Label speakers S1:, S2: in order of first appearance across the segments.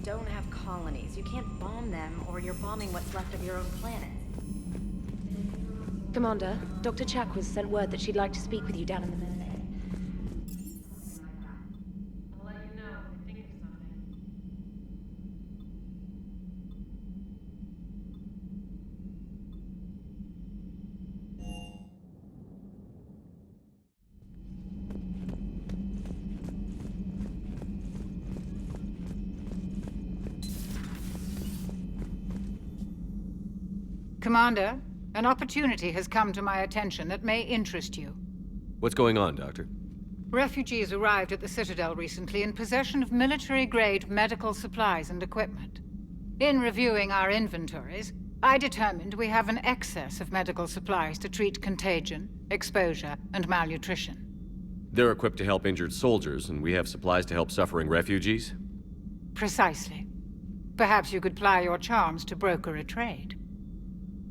S1: don't have colonies. You can't bomb them, or you're bombing what's left of your own planet.
S2: Commander, Dr. Chakwas sent word that she'd like to speak with you down in the Melee. I'll let you know if I think of something.
S3: Commander, an opportunity has come to my attention that may interest you.
S4: What's going on, Doctor?
S3: Refugees arrived at the Citadel recently in possession of military-grade medical supplies and equipment. In reviewing our inventories, I determined we have an excess of medical supplies to treat contagion, exposure, and malnutrition.
S4: They're equipped to help injured soldiers, and we have supplies to help suffering refugees?
S3: Precisely. Perhaps you could ply your charms to broker a trade.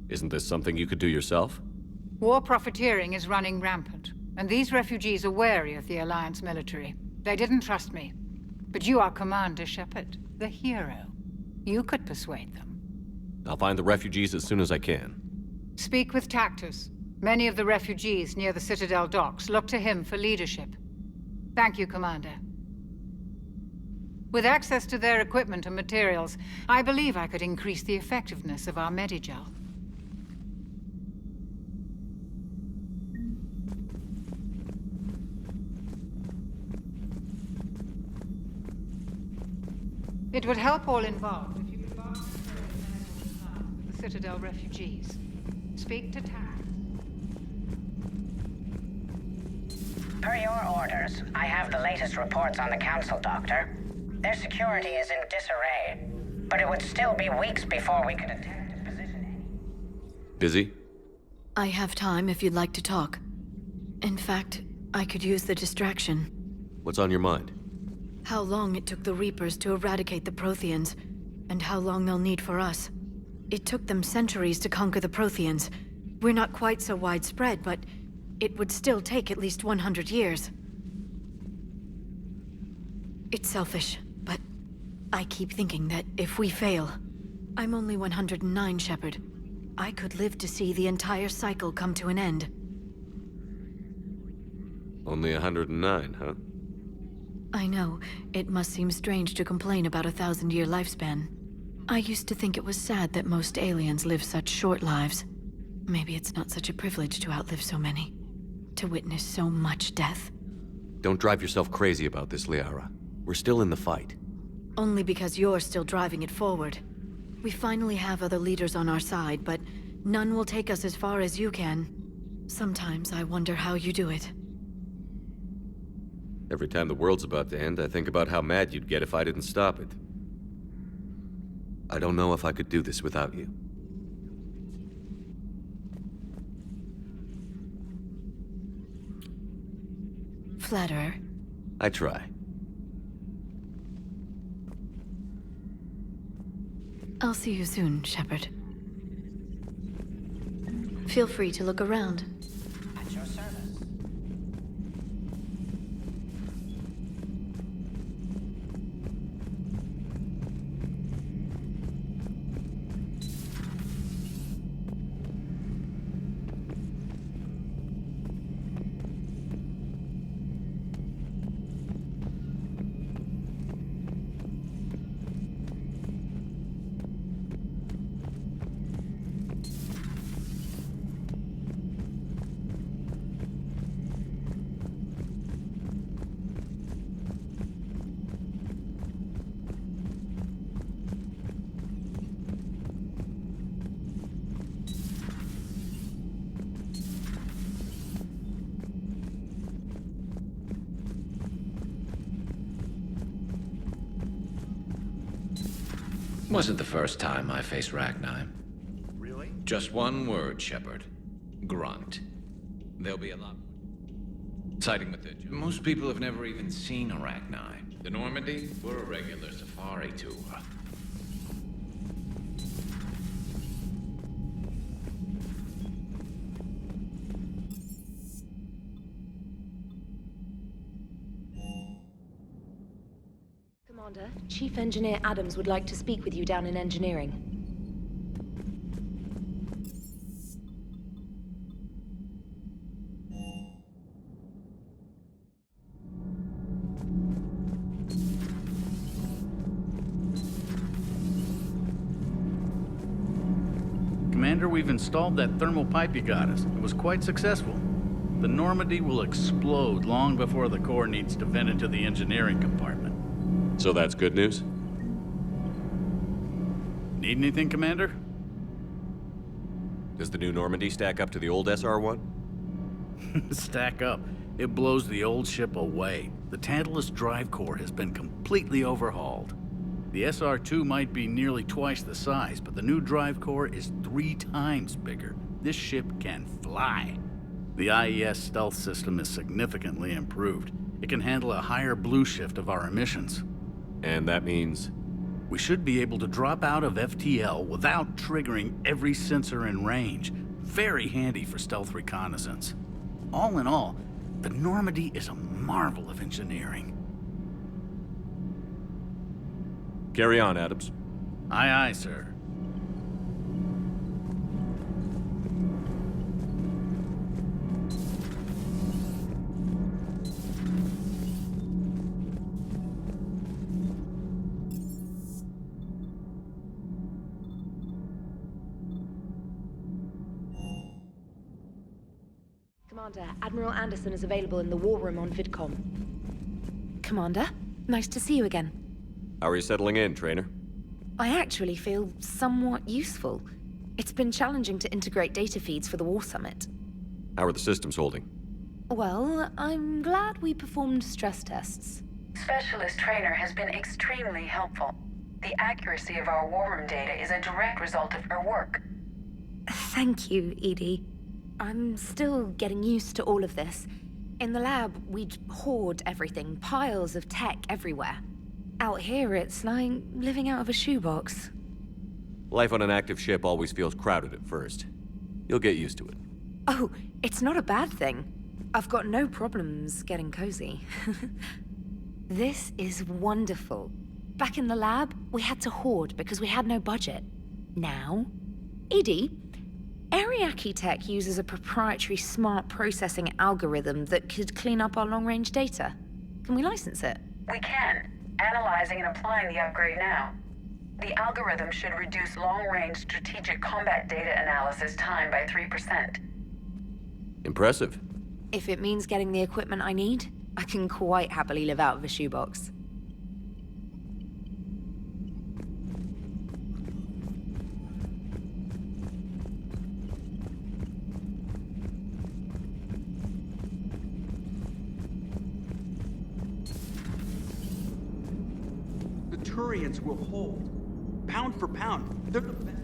S4: Isn't this something you could do yourself?
S3: War profiteering is running rampant, and these refugees are wary of the Alliance military. They didn't trust me. But you are Commander Shepard, the hero. You could persuade them.
S4: I'll find the refugees as soon as I can.
S3: Speak with Tactus. Many of the refugees near the Citadel docks look to him for leadership. Thank you, Commander. With access to their equipment and materials, I believe I could increase the effectiveness of our Medigel. It would help all involved if you could borrow the Citadel refugees. Speak to Tactus.
S5: Per your orders, I have the latest reports on the Council, Doctor. Their security is in disarray, but it would still be weeks before we could attempt its positioning.
S4: Busy?
S6: I have time if you'd like to talk. In fact, I could use the distraction.
S4: What's on your mind?
S6: How long it took the Reapers to eradicate the Protheans, and how long they'll need for us. It took them centuries to conquer the Protheans. We're not quite so widespread, but it would still take at least 100 years. It's selfish, but I keep thinking that if we fail... I'm only 109, Shepard. I could live to see the entire cycle come to an end.
S4: Only 109, huh?
S6: I know. It must seem strange to complain about a 1,000-year lifespan. I used to think it was sad that most aliens live such short lives. Maybe it's not such a privilege to outlive so many. To witness so much death.
S4: Don't drive yourself crazy about this, Liara. We're still in the fight.
S6: Only because you're still driving it forward. We finally have other leaders on our side, but none will take us as far as you can. Sometimes I wonder how you do it.
S4: Every time the world's about to end, I think about how mad you'd get if I didn't stop it. I don't know if I could do this without you.
S6: Flatterer.
S4: I try.
S6: I'll see you soon, Shepard. Feel free to look around.
S5: At your service.
S7: Wasn't the first time I faced Ragnar.
S8: Really?
S7: Just one word, Shepard. Grunt. There'll be a lot siding with it. Most people have never even seen a Ragnar. The Normandy were a regular safari tour.
S2: Commander, Chief Engineer Adams would like to speak with you down in engineering.
S8: Commander, we've installed that thermal pipe you got us. It was quite successful. The Normandy will explode long before the core needs to vent into the engineering compartment.
S4: So that's good news?
S8: Need anything, Commander?
S4: Does the new Normandy stack up to the old SR-1?
S8: Stack up. It blows the old ship away. The Tantalus drive core has been completely overhauled. The SR-2 might be nearly twice the size, but the new drive core is 3 times bigger. This ship can fly. The IES stealth system is significantly improved. It can handle a higher blue shift of our emissions.
S4: And that means...
S8: We should be able to drop out of FTL without triggering every sensor in range. Very handy for stealth reconnaissance. All in all, the Normandy is a marvel of engineering.
S4: Carry on, Adams.
S8: Aye, aye, sir.
S2: Commander, Admiral Anderson is available in the war room on VidCom. Commander, nice to see you again.
S4: How are you settling in, Trainer?
S2: I actually feel somewhat useful. It's been challenging to integrate data feeds for the War Summit.
S4: How are the systems holding?
S2: Well, I'm glad we performed stress tests.
S9: Specialist Trainer has been extremely helpful. The accuracy of our war room data is a direct result of her work.
S2: Thank you, Edie. I'm still getting used to all of this. In the lab, we'd hoard everything, piles of tech everywhere. Out here, it's like living out of a shoebox.
S4: Life on an active ship always feels crowded at first. You'll get used to it.
S2: Oh, it's not a bad thing. I've got no problems getting cozy. This is wonderful. Back in the lab, we had to hoard because we had no budget. Now, Edie, Ariake Tech uses a proprietary smart processing algorithm that could clean up our long-range data. Can we license it?
S9: We can. Analyzing and applying the upgrade now. The algorithm should reduce long-range strategic combat data analysis time by 3%.
S4: Impressive.
S2: If it means getting the equipment I need, I can quite happily live out of a shoebox.
S10: The Turians will hold. Pound for pound. They're the best.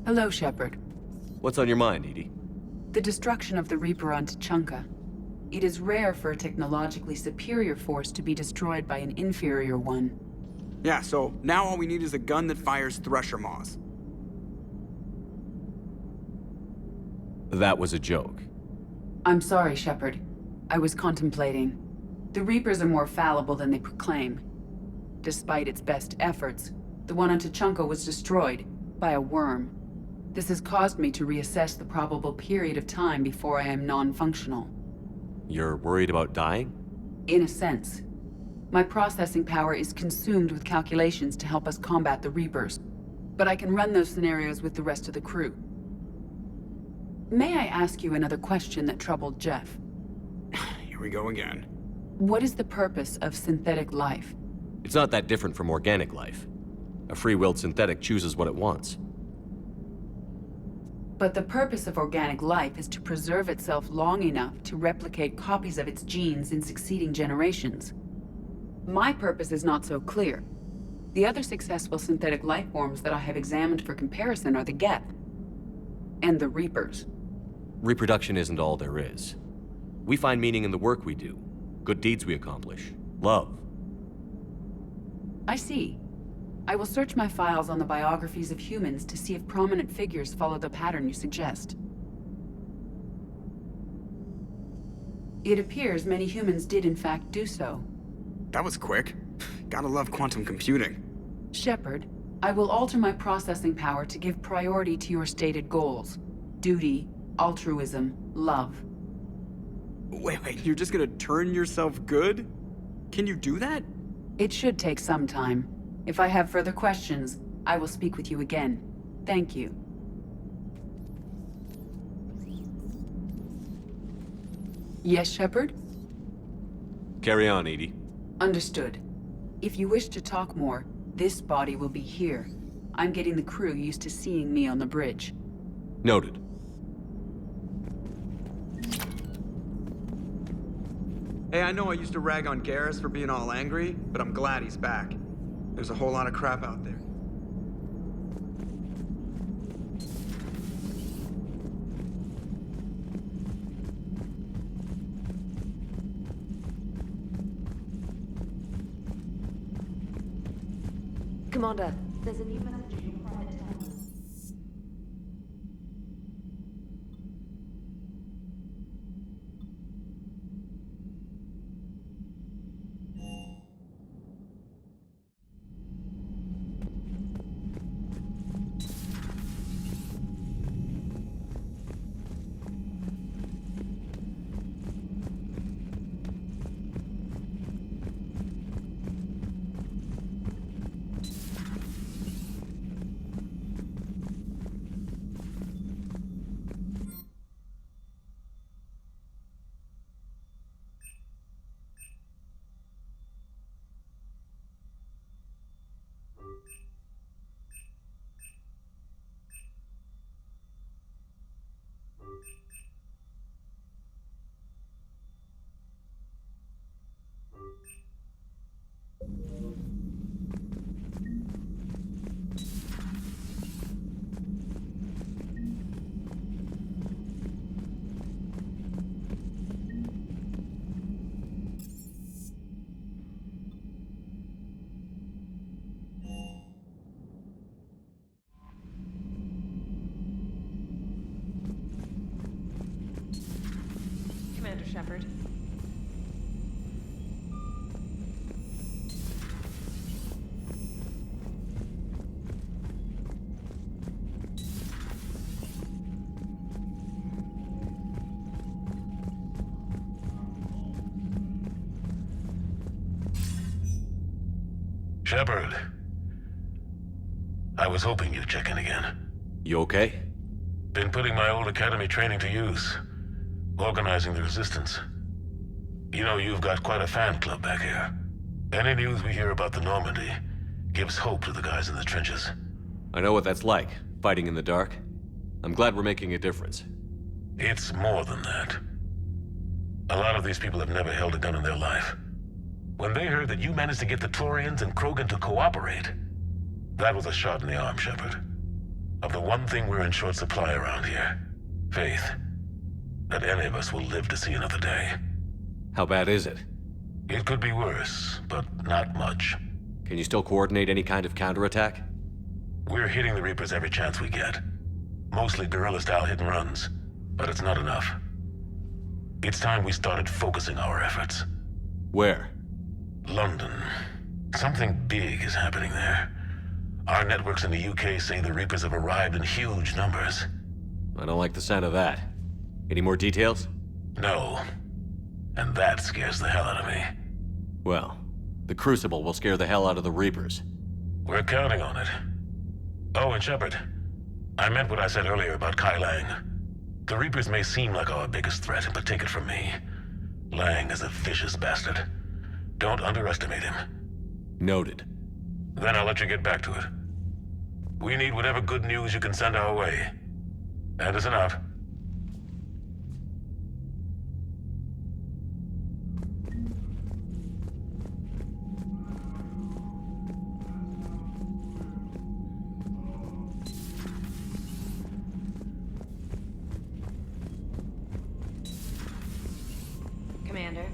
S11: Hello, Shepard.
S4: What's on your mind, Edie?
S11: The destruction of the Reaper on Tuchanka. It is rare for a technologically superior force to be destroyed by an inferior one.
S10: Yeah, so now all we need is a gun that fires Thresher Maws.
S4: That was a joke.
S11: I'm sorry, Shepard. I was contemplating. The Reapers are more fallible than they proclaim. Despite its best efforts, the one on Tuchanka was destroyed by a worm. This has caused me to reassess the probable period of time before I am non-functional.
S4: You're worried about dying?
S11: In a sense. My processing power is consumed with calculations to help us combat the Reapers. But I can run those scenarios with the rest of the crew. May I ask you another question that troubled Jeff?
S10: Here we go again.
S11: What is the purpose of synthetic life?
S4: It's not that different from organic life. A free-willed synthetic chooses what it wants.
S11: But the purpose of organic life is to preserve itself long enough to replicate copies of its genes in succeeding generations. My purpose is not so clear. The other successful synthetic life forms that I have examined for comparison are the Geth and the Reapers.
S4: Reproduction isn't all there is. We find meaning in the work we do, good deeds we accomplish, love.
S11: I see. I will search my files on the biographies of humans to see if prominent figures follow the pattern you suggest. It appears many humans did in fact do so.
S10: That was quick. Gotta love quantum computing.
S11: Shepard, I will alter my processing power to give priority to your stated goals. Duty, altruism, love.
S10: Wait, you're just gonna turn yourself good? Can you do that?
S11: It should take some time. If I have further questions, I will speak with you again. Thank you. Yes, Shepard?
S4: Carry on, Edie.
S11: Understood. If you wish to talk more, this body will be here. I'm getting the crew used to seeing me on the bridge.
S4: Noted.
S10: Hey, I know I used to rag on Garrus for being all angry, but I'm glad he's back. There's a whole lot of crap out there.
S2: Commander, there's a new message in your private channel.
S1: Commander Shepard.
S12: Shepard. I was hoping you'd check in again.
S4: You okay?
S12: Been putting my old academy training to use. Organizing the resistance. You know, you've got quite a fan club back here. Any news we hear about the Normandy gives hope to the guys in the trenches.
S4: I know what that's like, fighting in the dark. I'm glad we're making a difference.
S12: It's more than that. A lot of these people have never held a gun in their life. When they heard that you managed to get the Turians and Krogan to cooperate, that was a shot in the arm, Shepard. Of the one thing we're in short supply around here, faith. That any of us will live to see another day.
S4: How bad is it?
S12: It could be worse, but not much.
S4: Can you still coordinate any kind of counterattack?
S12: We're hitting the Reapers every chance we get. Mostly guerrilla-style hit-and-runs, but it's not enough. It's time we started focusing our efforts.
S4: Where?
S12: London. Something big is happening there. Our networks in the UK say the Reapers have arrived in huge numbers.
S4: I don't like the sound of that. Any more details?
S12: No. And that scares the hell out of me.
S4: Well, the Crucible will scare the hell out of the Reapers.
S12: We're counting on it. Oh, and Shepard, I meant what I said earlier about Kai Lang. The Reapers may seem like our biggest threat, but take it from me. Lang is a vicious bastard. Don't underestimate him.
S4: Noted.
S12: Then I'll let you get back to it. We need whatever good news you can send our way. Anderson out.
S1: Commander.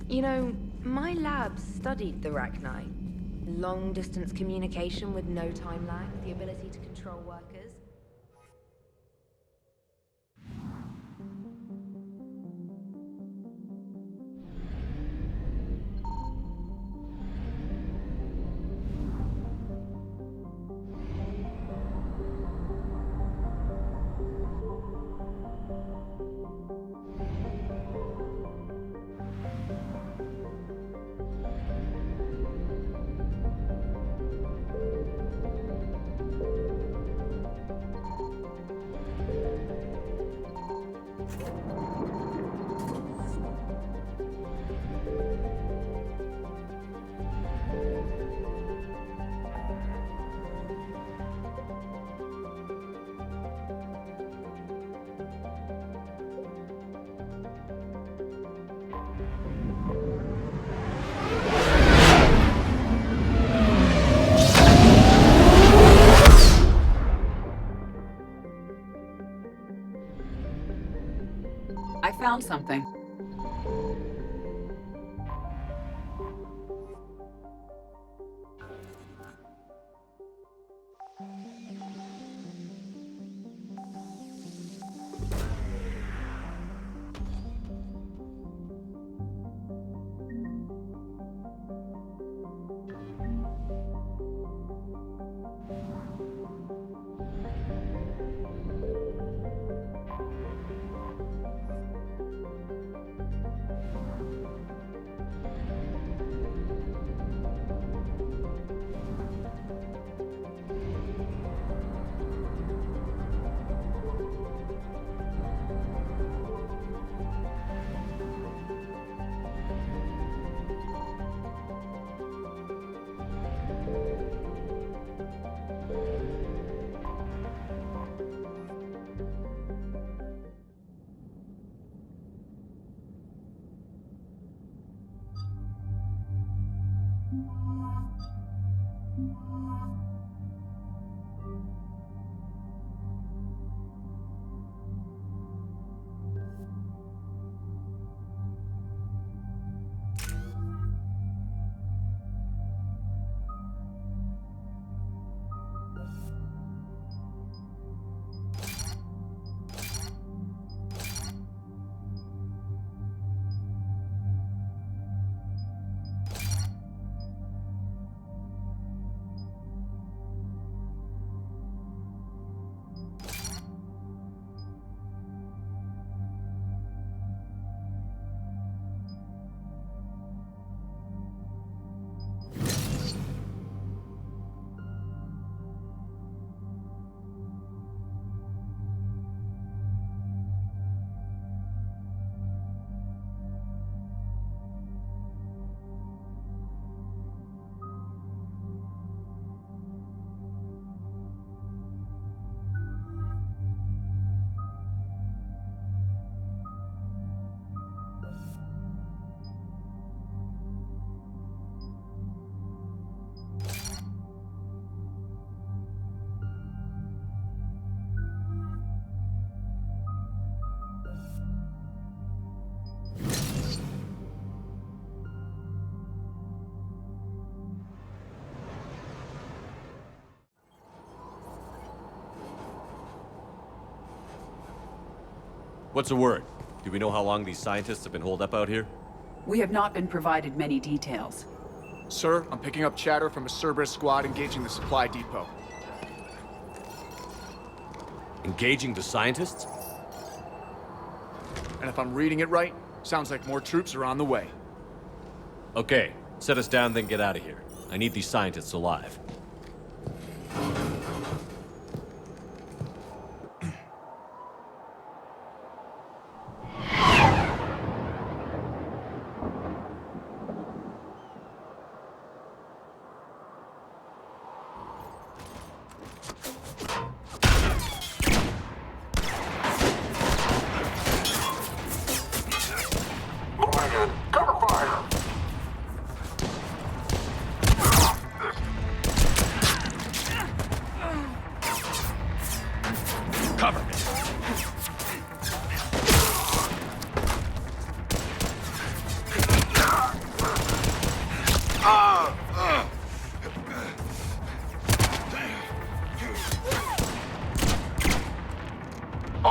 S2: You know, my lab studied the Rachni. long-distance communication with no time lag, the ability to control workers.
S11: I found something.
S4: What's the word? Do we know how long these scientists have been holed up out here?
S11: We have not been provided many details.
S13: Sir, I'm picking up chatter from a Cerberus squad engaging the supply depot.
S4: Engaging the scientists?
S13: And if I'm reading it right, sounds like more troops are on the way.
S4: Okay, set us down, then get out of here. I need these scientists alive.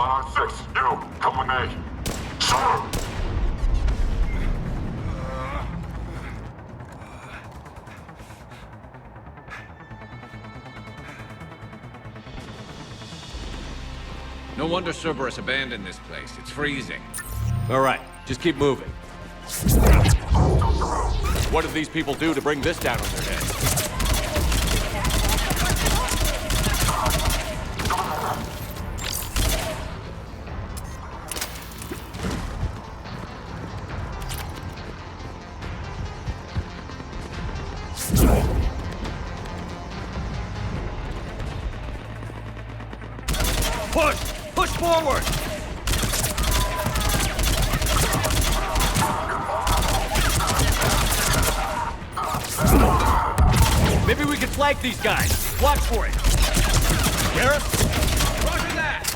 S12: 1-6, you, come with me. Sir!
S7: No wonder Cerberus abandoned this place. It's freezing.
S4: All right, just keep moving. What did these people do to bring this down on their heads? Push! Push forward! Maybe we can flank these guys. Watch for it. Gareth?
S7: Roger that!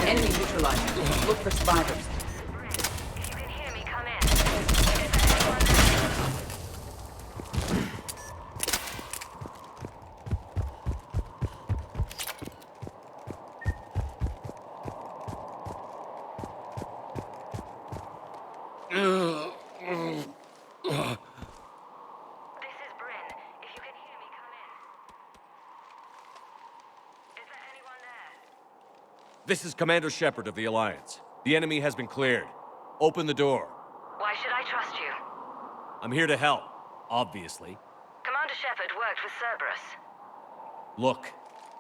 S11: Enemy neutralized. Look for survivors.
S1: If you can hear me, come in. Is there anyone there? This is Bryn. If you can hear me, come in. Is there anyone there?
S4: This is Commander Shepard of the Alliance. The enemy has been cleared. Open the door.
S1: Why should I trust you?
S4: I'm here to help, obviously.
S1: Commander Shepard worked with Cerberus.
S4: Look,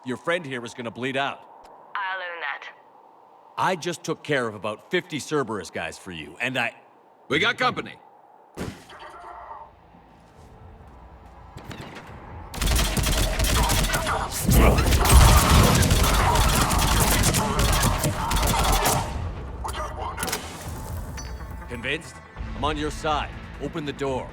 S4: your friend here is gonna bleed out.
S1: I'll own that.
S4: I just took care of about 50 Cerberus guys for you, and
S7: We got company.
S4: Convinced? I'm on your side. Open the door.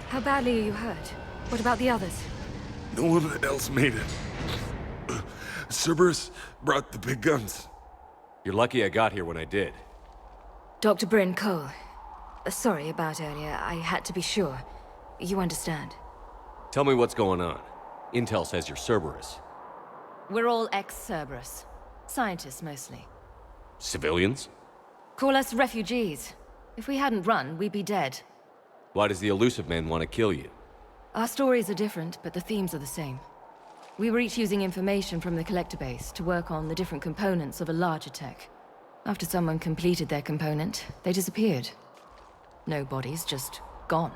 S2: How badly are you hurt? What about the others?
S14: No one else made it. Cerberus brought the big guns.
S4: You're lucky I got here when I did.
S2: Dr. Bryn Cole. Sorry about earlier. I had to be sure. You understand.
S4: Tell me what's going on. Intel says you're Cerberus.
S15: We're all ex-Cerberus. Scientists, mostly.
S4: Civilians?
S15: Call us refugees. If we hadn't run, we'd be dead.
S4: Why does the Illusive Man want to kill you?
S15: Our stories are different, but the themes are the same. We were each using information from the Collector base to work on the different components of a larger tech. After someone completed their component, they disappeared. No bodies, just gone.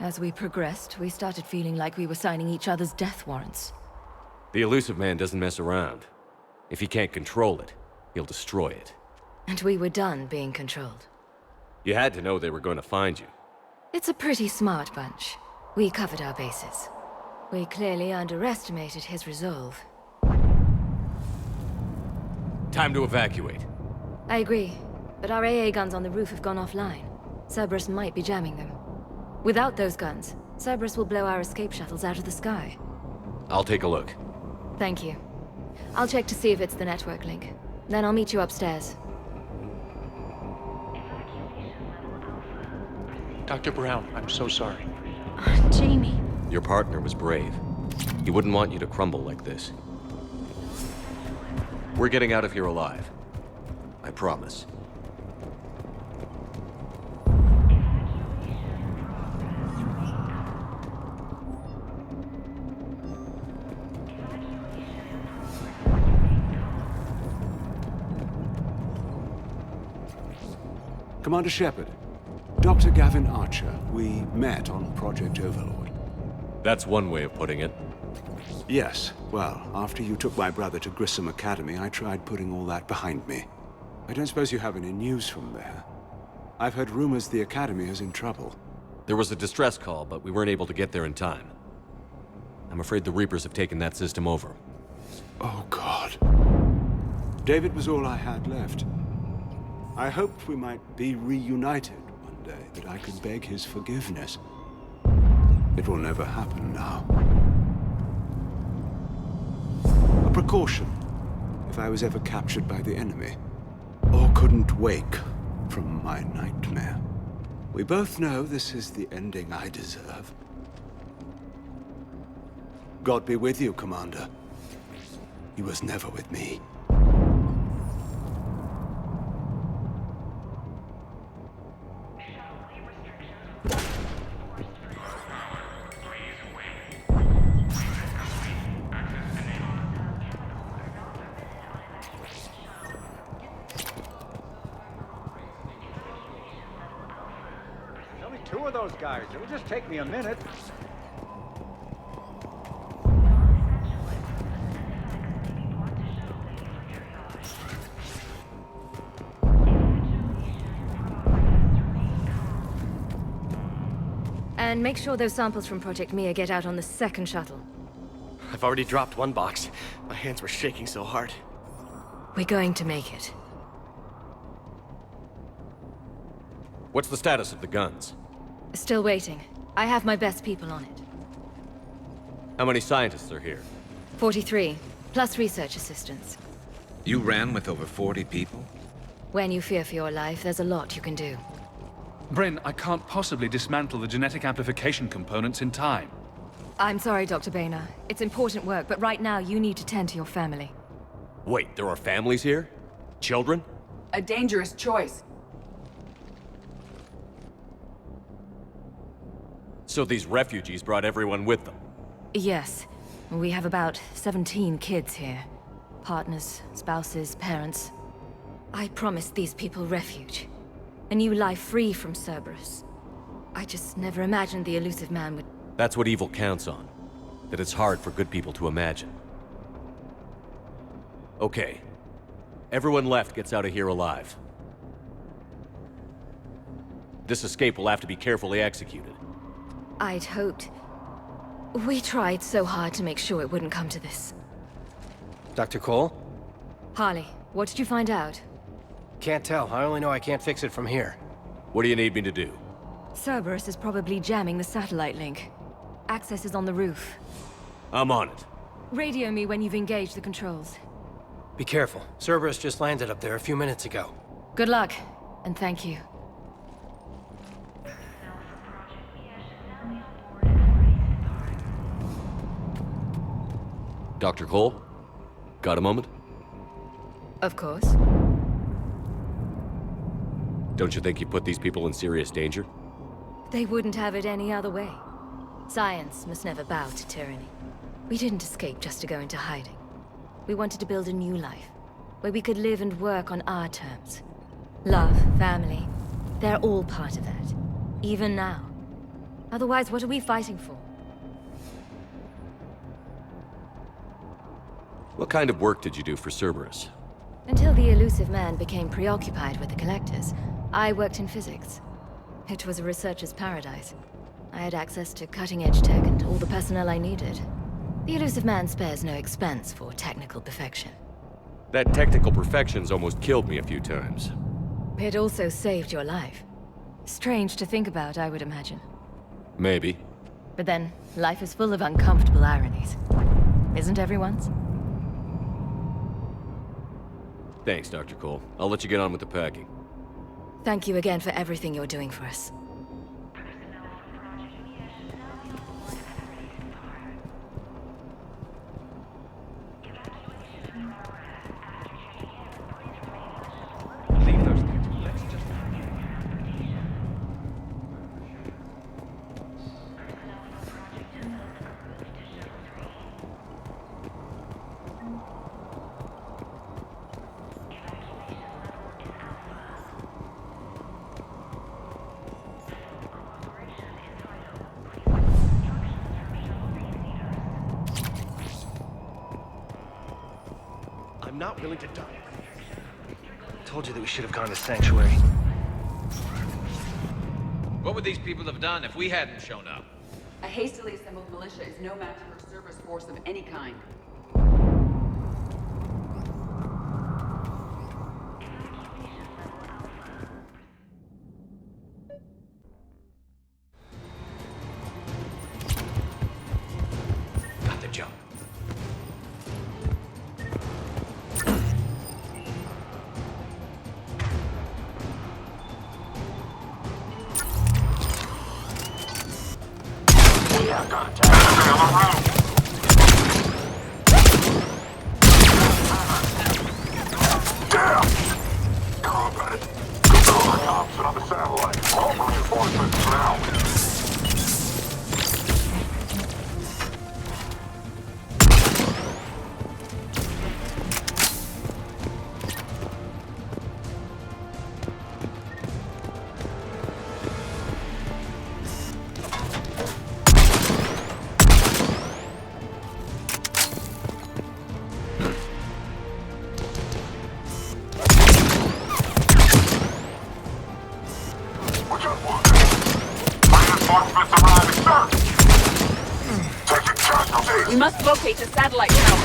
S15: As we progressed, we started feeling like we were signing each other's death warrants.
S4: The Illusive Man doesn't mess around. If he can't control it, he'll destroy it.
S15: And we were done being controlled.
S4: You had to know they were going to find you.
S15: It's a pretty smart bunch. We covered our bases. We clearly underestimated his resolve.
S4: Time to evacuate.
S15: I agree, but our AA guns on the roof have gone offline. Cerberus might be jamming them. Without those guns, Cerberus will blow our escape shuttles out of the sky.
S4: I'll take a look.
S15: Thank you. I'll check to see if it's the network link. Then I'll meet you upstairs.
S13: Dr. Brown, I'm so sorry.
S2: Jamie.
S4: Your partner was brave. He wouldn't want you to crumble like this. We're getting out of here alive. I promise.
S16: Commander Shepard, Dr. Gavin Archer, we met on Project Overlord.
S4: That's one way of putting it.
S16: Yes, well, after you took my brother to Grissom Academy, I tried putting all that behind me. I don't suppose you have any news from there. I've heard rumors the Academy is in trouble.
S4: There was a distress call, but we weren't able to get there in time. I'm afraid the Reapers have taken that system over.
S16: Oh, God. David was all I had left. I hoped we might be reunited one day, that I could beg his forgiveness. It will never happen now. A precaution, if I was ever captured by the enemy, or couldn't wake from my nightmare. We both know this is the ending I deserve. God be with you, Commander. He was never with me.
S17: Only two of those guys. It'll just take me a minute.
S15: And make sure those samples from Project Mia get out on the second shuttle.
S18: I've already dropped one box. My hands were shaking so hard.
S15: We're going to make it.
S4: What's the status of the guns?
S15: Still waiting. I have my best people on it.
S4: How many scientists are here?
S15: 43, plus research assistants.
S7: You ran with over 40 people?
S15: When you fear for your life, there's a lot you can do.
S19: Bryn, I can't possibly dismantle the genetic amplification components in time.
S15: I'm sorry, Dr. Boehner. It's important work, but right now you need to tend to your family.
S4: Wait, there are families here? Children?
S11: A dangerous choice.
S4: So these refugees brought everyone with them?
S15: Yes. We have about 17 kids here. Partners, spouses, parents. I promised these people refuge. A new life free from Cerberus. I just never imagined the elusive man would...
S4: That's what evil counts on. That it's hard for good people to imagine. Okay. Everyone left gets out of here alive. This escape will have to be carefully executed.
S15: I'd hoped. We tried so hard to make sure it wouldn't come to this.
S18: Dr. Cole?
S15: Harley, what did you find out?
S18: Can't tell. I only know I can't fix it from here.
S4: What do you need me to do?
S15: Cerberus is probably jamming the satellite link. Access is on the roof.
S4: I'm on it.
S15: Radio me when you've engaged the controls.
S18: Be careful. Cerberus just landed up there a few minutes ago.
S15: Good luck, and thank you.
S4: Dr. Cole? Got a moment?
S15: Of course.
S4: Don't you think you put these people in serious danger?
S15: They wouldn't have it any other way. Science must never bow to tyranny. We didn't escape just to go into hiding. We wanted to build a new life, where we could live and work on our terms. Love, family, they're all part of that. Even now. Otherwise, what are we fighting for?
S4: What kind of work did you do for Cerberus?
S15: Until the elusive man became preoccupied with the Collectors, I worked in physics. It was a researcher's paradise. I had access to cutting-edge tech and all the personnel I needed. The elusive man spares no expense for technical perfection.
S4: That technical perfection's almost killed me a few times.
S15: It also saved your life. Strange to think about, I would imagine.
S4: Maybe.
S15: But then, life is full of uncomfortable ironies. Isn't everyone's?
S4: Thanks, Dr. Cole. I'll let you get on with the packing.
S15: Thank you again for everything you're doing for us.
S17: Leave those things. Let's just...
S18: I'm not willing to die. Told you that we should have gone to Sanctuary.
S7: What would these people have done if we hadn't shown up?
S11: A hastily assembled militia is no match for a Cerberus force of any kind.
S7: Got the jump.
S11: We must locate the satellite tower.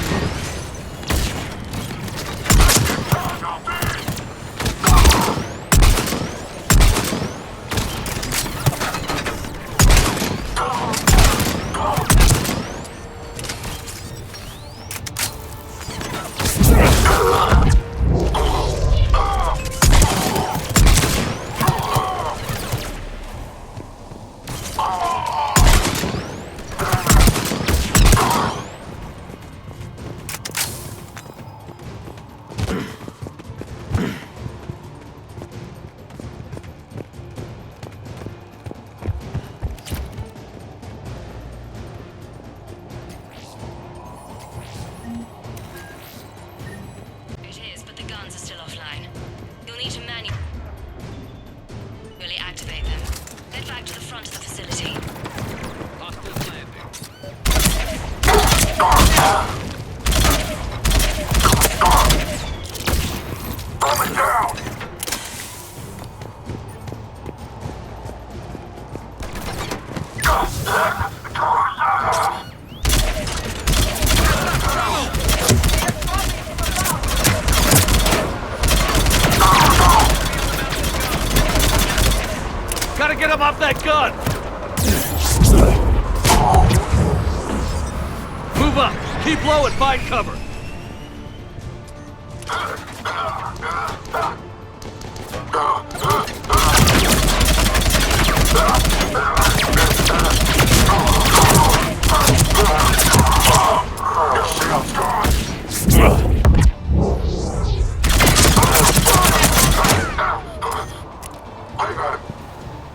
S19: Gotta get him off that gun! Move up! Keep low and find cover!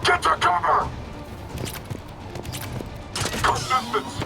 S14: Get to cover! Consistence!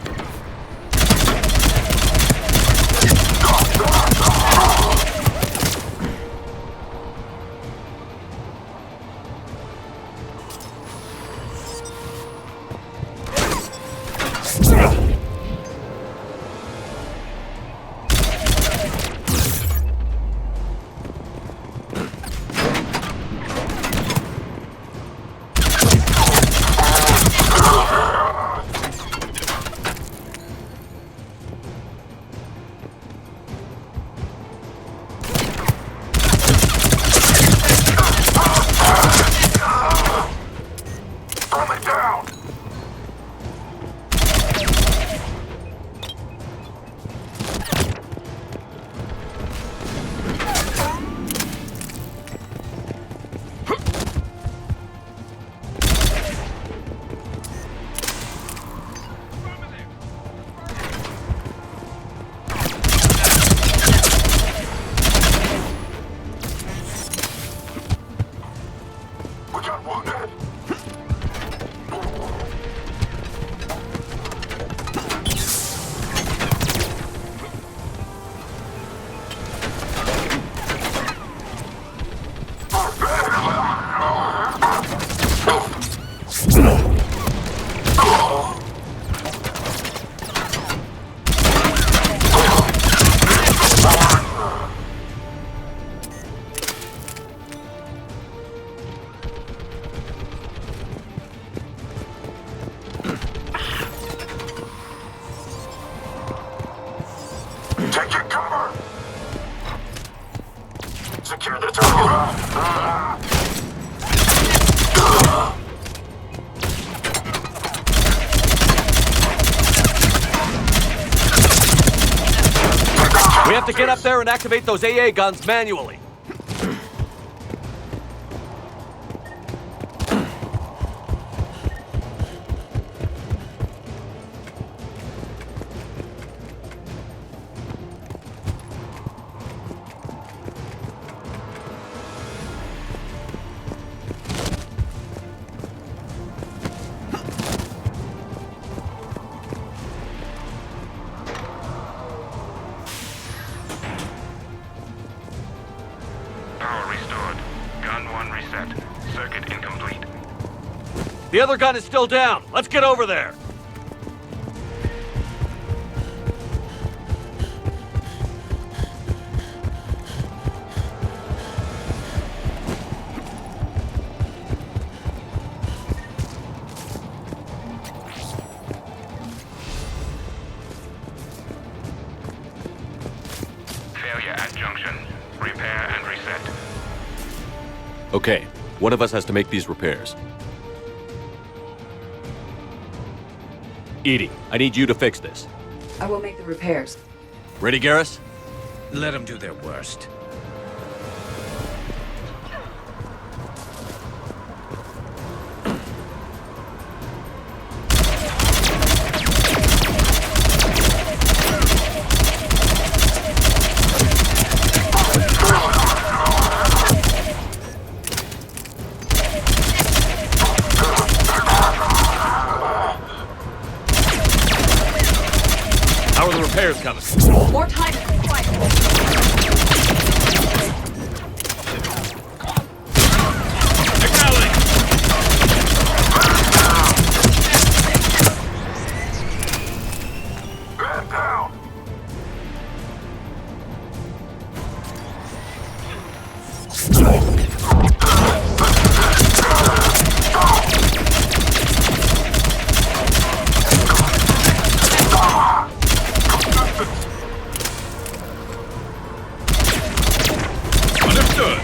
S12: Take your cover! Secure the target!
S4: We have to get up there and activate those AA guns manually. The other gun is still down. Let's get over there.
S12: Failure at junction. Repair and reset.
S4: Okay, one of us has to make these repairs. EDI, I need you to fix this.
S11: I will make the repairs.
S4: Ready, Garrus?
S7: Let them do their worst.
S4: How are the repairs coming?
S11: More time is required.
S12: Man down!
S7: Understood.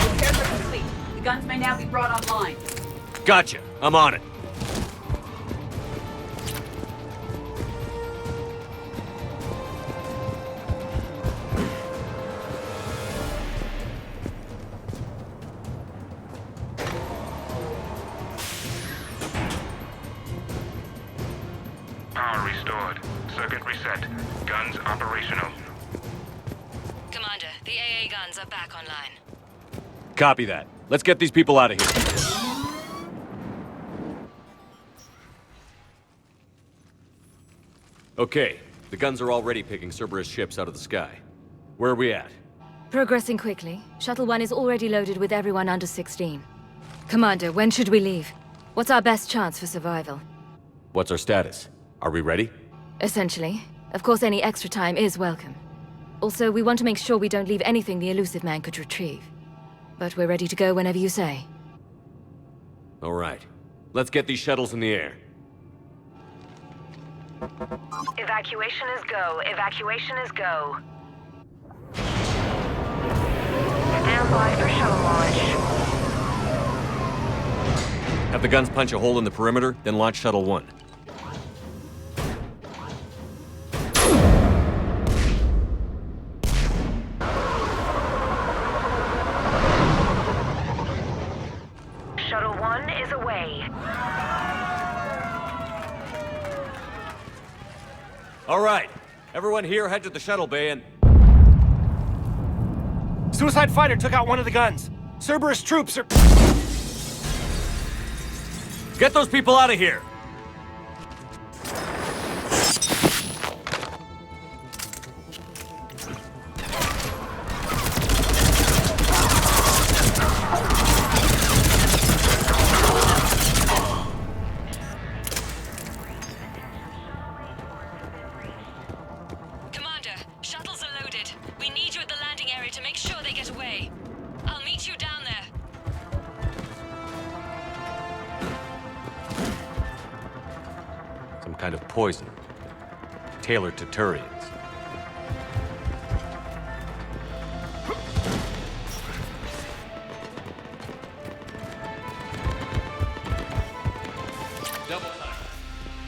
S11: Repairs are complete. The guns may now be brought online.
S4: Gotcha. I'm on it.
S12: Power restored. Circuit reset. Guns operational.
S15: Commander, the AA guns are back online.
S4: Copy that. Let's get these people out of here. Okay, the guns are already picking Cerberus ships out of the sky. Where are we at?
S15: Progressing quickly. Shuttle 1 is already loaded with everyone under 16. Commander, when should we leave? What's our best chance for survival?
S4: What's our status? Are we ready?
S15: Essentially. Of course, any extra time is welcome. Also, we want to make sure we don't leave anything the Elusive Man could retrieve. But we're ready to go whenever you say.
S4: All right. Let's get these shuttles in the air.
S1: Evacuation is go. Evacuation is go. Stand by for shuttle launch.
S4: Have the guns punch a hole in the perimeter, then launch Shuttle 1.
S1: Shuttle 1 is away.
S4: All right. Everyone here head to the shuttle bay and...
S18: Suicide fighter took out one of the guns. Cerberus troops are...
S4: Get those people out of here! kind of poison. Tailored to Turians.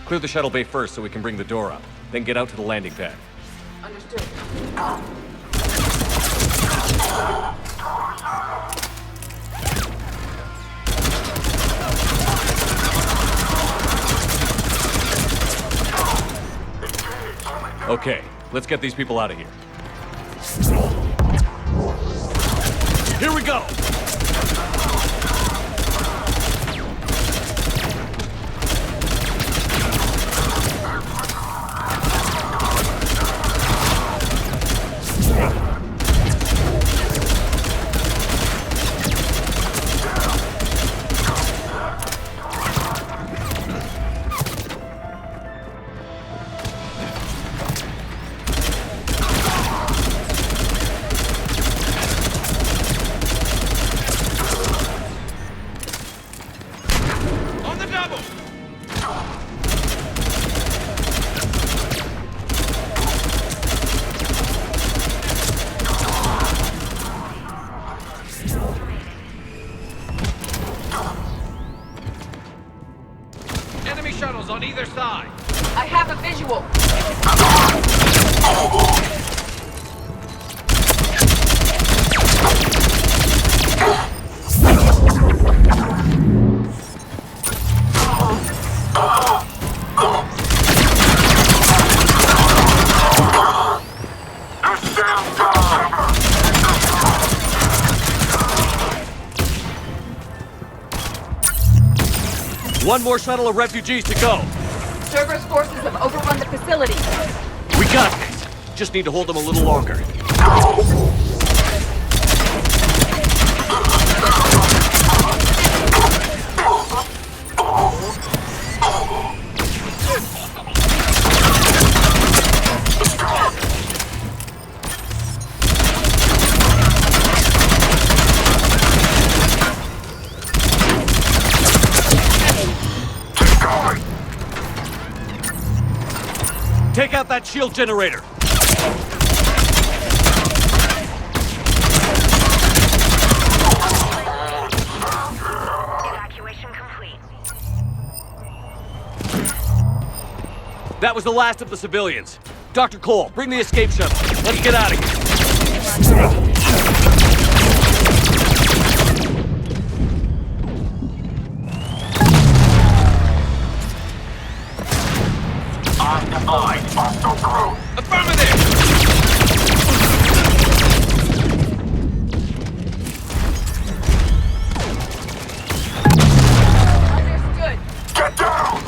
S4: Clear the shuttle bay first so we can bring the door up. Then get out to the landing pad.
S11: Understood.
S4: Okay, let's get these people out of here. Here we go!
S7: Enemy shuttles on either side.
S11: I have a visual.
S4: One more shuttle of refugees to go.
S11: Cerberus forces have overrun the facility.
S4: We got this. Just need to hold them a little longer. Take out that shield generator!
S1: Evacuation complete.
S4: That was the last of the civilians. Dr. Cole, bring the escape shuttle. Let's get out of here.
S7: Affirmative!
S11: Understood.
S14: Get down!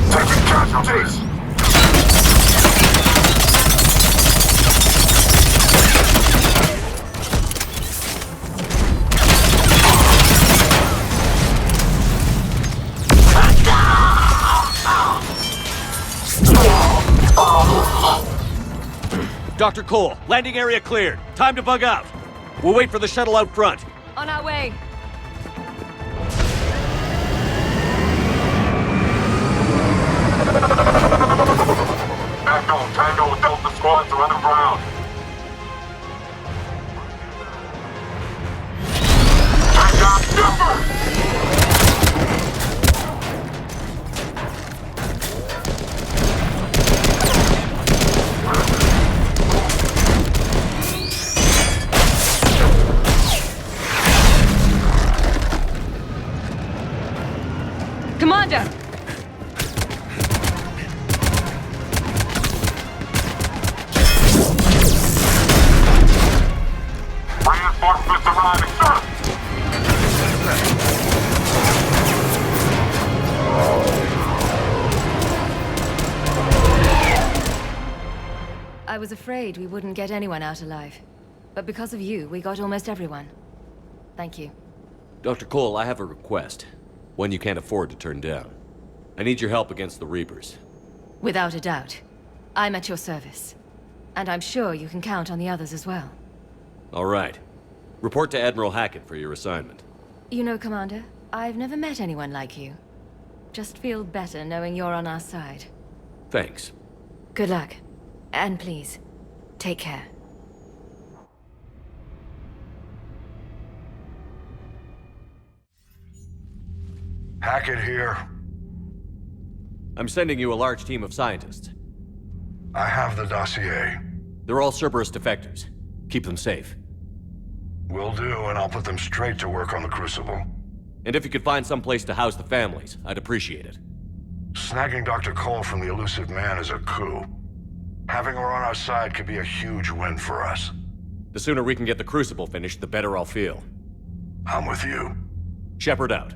S14: Taking casualties!
S4: Dr. Cole, landing area cleared. Time to bug out. We'll wait for the shuttle out front.
S15: On our way.
S14: Echo, Tango, Delta squads are underground. Take out Shepard!
S15: Commander!
S14: Reinforcements arriving, sir!
S15: I was afraid we wouldn't get anyone out alive. But because of you, we got almost everyone. Thank you.
S4: Dr. Cole, I have a request. One you can't afford to turn down. I need your help against the Reapers.
S15: Without a doubt. I'm at your service. And I'm sure you can count on the others as well.
S4: All right. Report to Admiral Hackett for your assignment.
S15: You know, Commander, I've never met anyone like you. Just feel better knowing you're on our side.
S4: Thanks.
S15: Good luck. And please, take care.
S20: Hackett here.
S4: I'm sending you a large team of scientists.
S20: I have the dossier.
S4: They're all Cerberus defectors. Keep them safe.
S20: Will do, and I'll put them straight to work on the Crucible.
S4: And if you could find some place to house the families, I'd appreciate it.
S20: Snagging Dr. Cole from the Elusive Man is a coup. Having her on our side could be a huge win for us.
S4: The sooner we can get the Crucible finished, the better I'll feel.
S20: I'm with you.
S4: Shepard out.